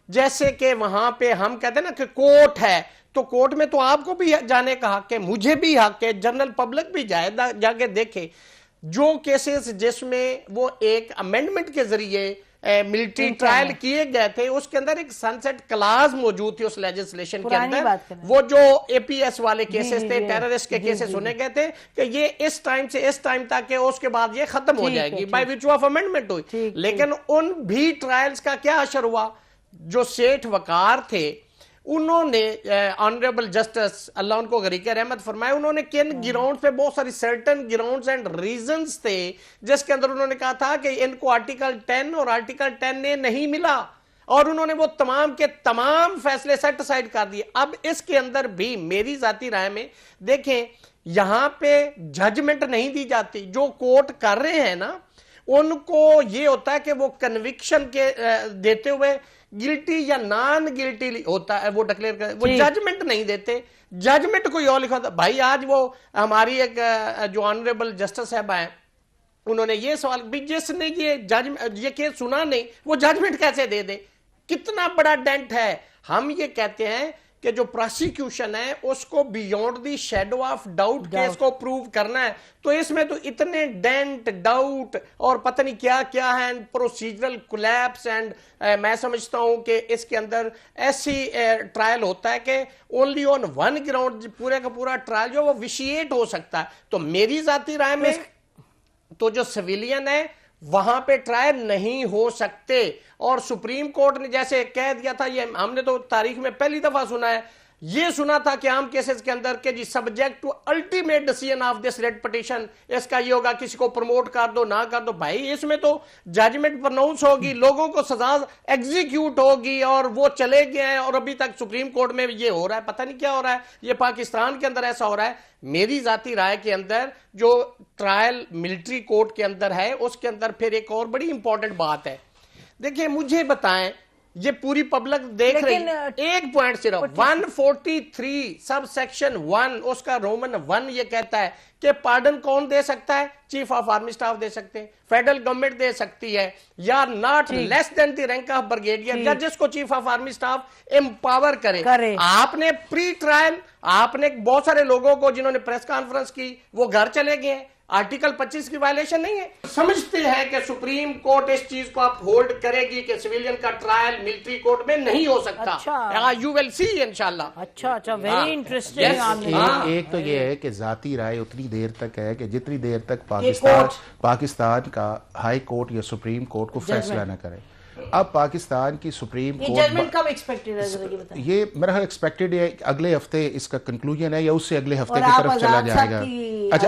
S3: جیسے کہ وہاں پہ ہم کہتے ہیں نا کہ کورٹ ہے, تو کورٹ میں تو آپ کو بھی جانے کا حق ہے, مجھے بھی حق ہے, جنرل پبلک بھی جا کے دیکھے. جو کیسز جس میں وہ ایک امینڈمنٹ کے ذریعے ملٹری ٹرائل کیے گئے تھے اس کے اندر ایک سنسیٹ کلاز موجود تھی اس لیجسلیشن کے اندر, وہ جو اے پی ایس والے کیسز تھے, ٹیررسٹ کے کیسز سنے گئے تھے کہ یہ اس ٹائم سے اس ٹائم تک ہے, اس کے بعد یہ ختم ہو جائے گی بائی ویچو آف امینڈمنٹ ہوئی. لیکن ان بھی ٹرائلز کا کیا اثر ہوا, جو سیٹھ وقار تھے انہوں نے آنریبل جسٹس اللہ ان کو غریق رحمت فرمائے, انہوں نے کن گراؤنڈ پہ بہت ساری سرٹن گراؤنڈز اینڈ ریزنز تھے جس کے اندر انہوں نے کہا تھا کہ ان کو آرٹیکل 10 اور آرٹیکل 10A نہیں ملا, اور انہوں نے وہ تمام کے تمام فیصلے سیٹ اسائڈ کر دیے. اب اس کے اندر بھی میری ذاتی رائے میں دیکھیں یہاں پہ ججمنٹ نہیں دی جاتی, جو کورٹ کر رہے ہیں نا ان کو یہ ہوتا ہے کہ وہ کنوکشن کے دیتے ہوئے گلٹی یا نان گلٹی ہوتا ہے وہ ڈکلیئر کر, وہ ججمنٹ نہیں دیتے. ججمنٹ کوئی اور لکھا تھا. بھائی آج وہ ہماری ایک جو آنریبل جسٹس صاحب ہیں انہوں نے یہ سوال بھی, جس نے یہ کیس سنا نہیں وہ ججمنٹ کیسے دے دے, کتنا بڑا ڈینٹ ہے. ہم یہ کہتے ہیں کہ جو پروسیکیوشن ہے اس کو beyond the shadow of doubt case کو پروو کرنا ہے, تو اس میں تو اتنے ڈینٹ ڈاؤٹ اور پتہ نہیں کیا کیا ہے, پروسیجرل کولیپس, اینڈ میں سمجھتا ہوں کہ اس کے اندر ایسی ٹرائل ہوتا ہے کہ اونلی آن 1 گراؤنڈ پورے کا پورا ٹرائل جو وہ ویشیٹ ہو سکتا ہے. تو میری ذاتی رائے میں تو جو سویلین ہے وہاں پہ ٹرائل نہیں ہو سکتے, اور سپریم کورٹ نے جیسے کہہ دیا تھا, یہ ہم نے تو تاریخ میں پہلی دفعہ سنا ہے یہ سنا تھا کہ عام کیسز کے اندر کہ جی subject to ultimate decision of this writ petition, اس کا یہ ہوگا کسی کو پروموٹ کر دو نہ کر دو. بھائی اس میں تو ججمنٹ پرناؤنس ہوگی، لوگوں کو سزا ایگزیکیوٹ ہوگی اور وہ چلے گئے ہیں، اور ابھی تک سپریم کورٹ میں یہ ہو رہا ہے، پتہ نہیں کیا ہو رہا ہے. یہ پاکستان کے اندر ایسا ہو رہا ہے. میری ذاتی رائے کے اندر جو ٹرائل ملٹری کورٹ کے اندر ہے اس کے اندر پھر ایک اور بڑی امپورٹنٹ بات ہے. دیکھیں مجھے بتائیں، یہ پوری پبلک دیکھ رہی ہے، ایک پوائنٹ صرف 143 سب سیکشن 1 اس کا رومن 1 یہ کہتا ہے کہ پارڈن کون دے سکتا ہے؟ چیف آف آرمی سٹاف دے سکتے ہیں، فیڈرل گورنمنٹ دے سکتی ہے، یا not less than the rank of brigadier, یا جس کو chief of army staff empower کرے. آپ نے پری ٹرائل آپ نے بہت سارے لوگوں کو جنہوں نے پریس کانفرنس کی وہ گھر چلے گئے ہیں. آرٹیکل 25 کی وائلیشن نہیں ہے. سمجھتے ہیں کہ سپریم کورٹ اس چیز کو آپ ہولڈ کرے گی کہ سویلین کا ٹرائل ملٹری کورٹ میں نہیں ہو سکتا. یو ول سی انشاءاللہ.
S1: اچھا ویری انٹرسٹنگ.
S4: ایک تو یہ ہے کہ ذاتی رائے اتنی دیر تک ہے کہ جتنی دیر تک پاکستان کا ہائی کورٹ یا سپریم کورٹ کو فیصلہ نہ کرے. اب پاکستان کی سپریم
S1: ججمنٹ کب ایکسپیکٹڈ ہے؟
S4: یہ میرا خیال ایکسپیکٹڈ ہے اگلے ہفتے اس کا کنکلوژن ہے، یا اس سے اگلے ہفتے کی طرف چلا جائے گا. اچھا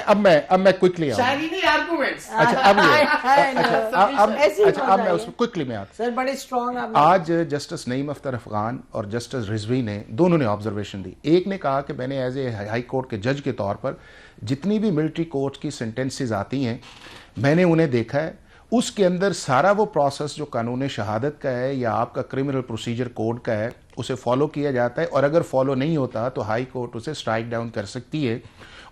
S4: اب میں کوئکلی آج جسٹس نعیم اختر افغان اور جسٹس رضوی نے دونوں نے آبزرویشن دی. ایک نے کہا کہ میں نے ایز اے ہائی کورٹ کے جج کے طور پر جتنی بھی ملٹری کورٹ کی سینٹنسز آتی ہیں میں نے انہیں دیکھا ہے، اس کے اندر سارا وہ پروسیس جو قانون شہادت کا ہے یا آپ کا کرمنل پروسیجر کوڈ کا ہے اسے فالو کیا جاتا ہے، اور اگر فالو نہیں ہوتا تو ہائی کورٹ اسے سٹرائک ڈاؤن کر سکتی ہے.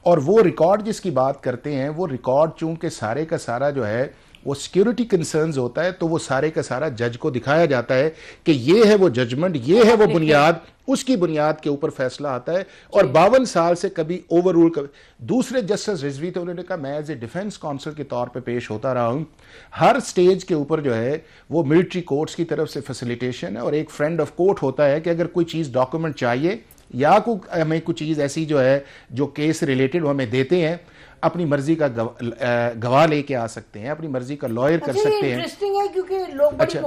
S4: اور وہ ریکارڈ جس کی بات کرتے ہیں وہ ریکارڈ چونکہ سارے کا سارا جو ہے وہ سیکیورٹی کنسرنز ہوتا ہے، تو وہ سارے کا سارا جج کو دکھایا جاتا ہے کہ یہ ہے وہ ججمنٹ، یہ ہے وہ بنیاد، اس کی بنیاد کے اوپر فیصلہ آتا ہے. اور 52 سال سے کبھی اوور رول. دوسرے جسٹس رضوی تو انہوں نے کہا میں ایز اے ڈیفنس کونسل کے طور پہ پیش ہوتا رہا ہوں، ہر سٹیج کے اوپر جو ہے وہ ملٹری کورٹس کی طرف سے فیسیلیٹیشن ہے، اور ایک فرینڈ آف کورٹ ہوتا ہے کہ اگر کوئی چیز ڈاکومنٹ چاہیے یا ہمیں کوئی چیز ایسی جو ہے جو کیس ریلیٹڈ وہ ہمیں دیتے ہیں، اپنی مرضی کا گواہ لے کے آ سکتے ہیں، اپنی مرضی کا لائر کر سکتے ہیں. اچھا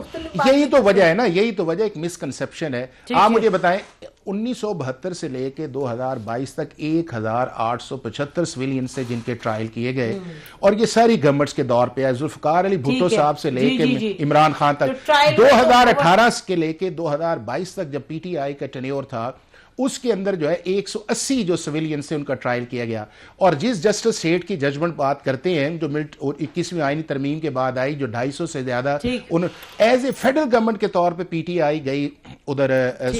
S4: یہی تو وجہ ہے نا، یہی تو وجہ ایک مسکنسپشن ہے. آپ مجھے بتائیں 1972 سے لے کے 2022 تک 1875 سویلین سے جن کے ٹرائل کیے گئے، اور یہ ساری گورنمنٹس کے دور پہ ہے، ذوالفقار علی بھٹو صاحب سے لے کے عمران خان تک، 2018 کے لے کے 2022 تک جب پی ٹی آئی کا ٹینیور تھا اس کے اندر جو ہے 180 جو سویلین سے ان کا ٹرائل کیا گیا. اور جس جسٹس سیٹ کی ججمنٹ بات کرتے ہیں جو 21ویں آئینی ترمیم کے بعد آئی، جو 250 سے زیادہ ایز اے فیڈرل گورنمنٹ کے طور پہ پی ٹی آئی گئی ادھر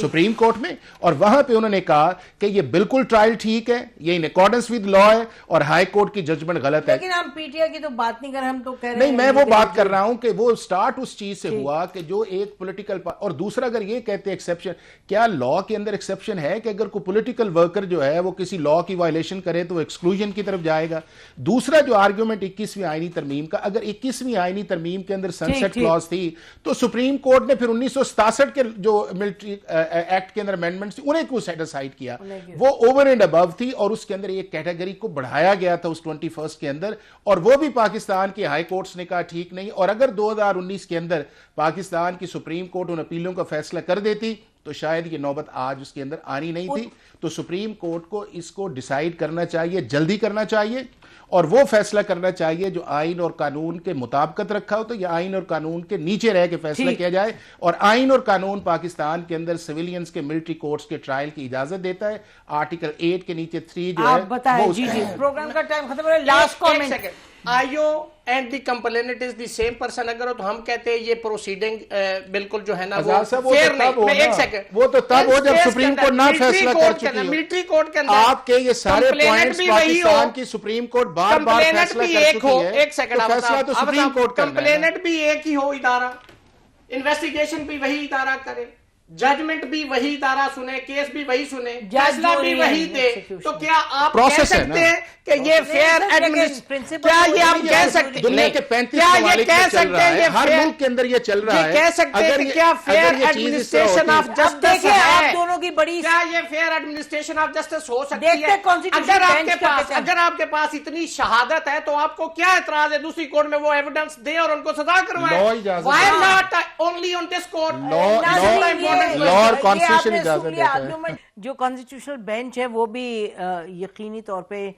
S4: سپریم کورٹ میں، اور وہاں پہ انہوں نے کہا کہ یہ بالکل ٹرائل ٹھیک ہے، یہ ان اکارڈنس ود لا ہے، اور ہائی کورٹ کی ججمنٹ غلط ہے.
S1: لیکن ہم پی ٹی آئی کی تو بات نہیں کر رہے، ہم تو کہہ رہے ہیں
S4: نہیں، میں وہ بات کر رہا ہوں کہ وہ سٹارٹ اس چیز سے ہوا کہ جو ایک پولیٹیکل، اور دوسرا اگر یہ کہتے ہیں ایکسیپشن، کیا لا کے اندر ایکسیپشن ہے کہ اگر کوئی پولیٹیکل ورکر جو ہے وہ کسی لا کی وائلیشن کرے تو وہ ایکسکلوژن کی طرف جائے گا؟ دوسرا جو آرگیومنٹ 21ویں آئینی ترمیم کا، اگر 21ویں آئینی ترمیم کے اندر سنسیٹ کلاز تھی تو سپریم کورٹ نے پھر 1967 کے جو ملٹری ایکٹ کے اندر امینڈمنٹس تھی انہیں کیوں سیٹ اسائڈ کیا؟ وہ اوور اینڈ ابو تھی، اور اس کے اندر ایک کیٹیگری کو بڑھایا گیا تھا اس 21 کے اندر، اور وہ بھی پاکستان کی ہائی کورٹس نے کہا ٹھیک نہیں. اور اگر 2019 کے اندر پاکستان کی سپریم کورٹ ان اپیلوں کا فیصلہ کر دیتی تو شاید یہ نوبت آج اس کے اندر آنی نہیں تھی. تو سپریم کورٹ کو اس کو ڈیسائیڈ کرنا چاہیے، جلدی کرنا چاہیے، اور وہ فیصلہ کرنا چاہیے جو آئین اور قانون کے مطابقت رکھا ہو، تو یہ آئین اور قانون کے نیچے رہ کے فیصلہ کیا جائے. اور آئین اور قانون پاکستان کے اندر سویلینز کے ملٹری کورٹس کے ٹرائل کی اجازت دیتا ہے. آرٹیکل 8 کے نیچے 3 جو ہے.
S1: آپ بتائیں. جی پروگرام کا ٹائم ختم ہو رہا ہے. Last comment.
S3: IO and the complainant is the same person. اگر تو ہم کہتے ہیں یہ پروسیڈنگ بالکل جو ہے نا وہ فیئر نہیں. ایک سیکنڈ،
S4: وہ تو تب ہو جب سپریم کورٹ نہ فیصلہ کر چکی ہے.
S3: ملٹری کورٹ کے اندر
S4: آپ کے یہ سارے پوائنٹس پاکستان کی سپریم کورٹ بار بار فیصلہ کر چکی ہے.
S3: ایک سیکنڈ،
S4: فیصلہ تو سپریم کورٹ کرنا ہے.
S3: کمپلینٹ بھی ایک ہی ہو ادارہ، انویسٹیگیشن بھی وہی ادارہ کرے، ججمنٹ بھی وہی ادارہ سنے، کیس بھی وہی سنے، فیصلہ بھی وہی دے. تو کیا آپ کہہ سکتے ہیں کہ یہ فیئر ایڈمنسٹریشن؟ کیا یہ آپ کہہ سکتے ہیں؟
S4: دنیا کے 35 ممالک میں چل رہا ہے، ہر ملک کے اندر یہ چل رہا ہے.
S3: کہہ سکتے ہیں کہ کیا فیئر ایڈمنسٹریشن آف جسٹس ہے؟
S1: آپ دونوں کی بڑی،
S3: کیا یہ فیئر ایڈمنسٹریشن آف جسٹس ہو سکتی ہے؟ اگر آپ کے پاس اتنی شہادت ہے تو آپ کو کیا اعتراض ہے دوسری کورٹ میں وہ ایویڈنس دے اور ان کو سزا کروائے؟ Why not only on this court? لا اور کانسٹیٹیوشن اجازت دیتا ہے.
S1: جو کانسٹیٹیوشنل بینچ ہے وہ بھی یقینی طور پہ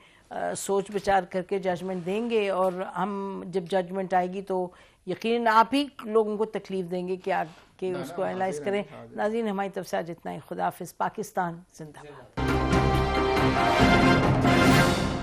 S1: سوچ بچار کر کے ججمنٹ دیں گے، اور ہم جب ججمنٹ آئے گی تو یقیناً آپ ہی لوگوں کو تکلیف دیں گے کہ اس کو اینالائز کریں. ناظرین، ہماری طرف سے آج اتنا ہی. خدا حافظ. پاکستان زندہ باد.